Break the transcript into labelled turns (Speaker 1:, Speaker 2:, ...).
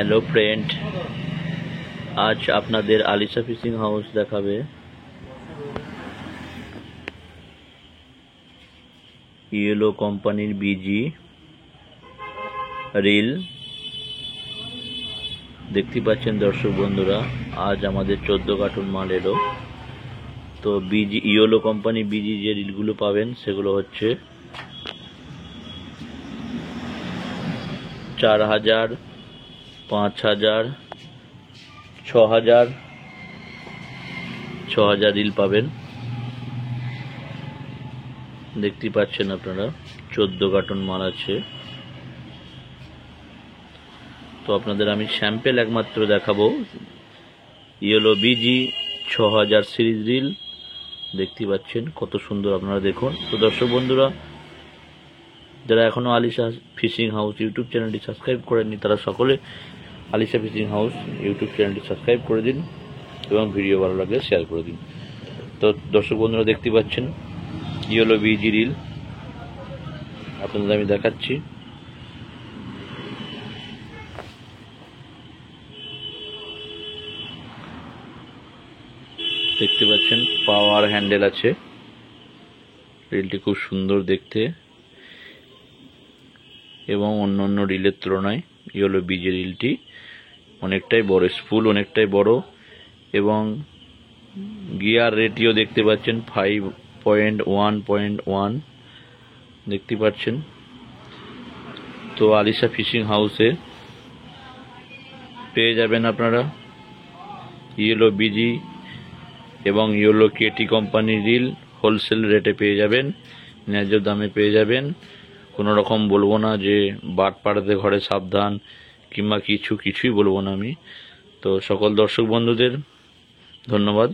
Speaker 1: Hello friend, আজ আপনাদের Alisha fishing house দেখাবে। ইয়েলো কোম্পানির বিজি রিল দেখতে পাচ্ছেন দর্শক বন্ধুরা। আজ আমাদের 14 কার্টুন মাল এলো। তো বিজি ইয়েলো কোম্পানি বিজি যে রিলগুলো পাবেন সেগুলো হচ্ছে 4000, 5000, 6000 রিল পাবেন। দেখতে পাচ্ছেন আপনারা 14 কার্টুন মাল আছে। তো আপনাদের আমি স্যাম্পেল একমাত্র দেখাবো ইয়েলো বিজি 6000 সিরিজ রিল। দেখতে পাচ্ছেন কত সুন্দর, আপনারা দেখুন। তো দর্শক বন্ধুরা, যারা এখনও আলিশা ফিশিং হাউস ইউটিউব চ্যানেলটি সাবস্ক্রাইব করেননি তারা সকলে আলিশা ফিশিং হাউস ইউটিউব চ্যানেলটি সাবস্ক্রাইব করে দিন এবং ভিডিও ভালো লাগলে শেয়ার করে দিন। তো দর্শক বন্ধুরা, দেখতে পাচ্ছেন ইয়েলো বিজি রিল আপনাদের আমি দেখাচ্ছি। দেখতে পাচ্ছেন পাওয়ার হ্যান্ডেল আছে। রিলটি খুব সুন্দর দেখতে এবং অন্য রিলের তুলনায় ইয়েলো বিজি রিলটি অনেকটাই বড়, স্পুল অনেকটাই বড় এবং গিয়ার রেটিও দেখতে পাচ্ছেন 5.1.1 দেখতে পাচ্ছেন। তো আলিশা ফিশিং হাউসে পেয়ে যাবেন আপনারা ইয়েলো বিজি এবং ইয়েলো কেটি কোম্পানির রিল হোলসেল রেটে পেয়ে যাবেন, ন্যায্য দামে পেয়ে যাবেন। কোনো রকম বলবো না যে বাট পাড়াতে ঘরে সাবধান কিংবা কিছুই বলবো না আমি। তো সকল দর্শক বন্ধুদের ধন্যবাদ।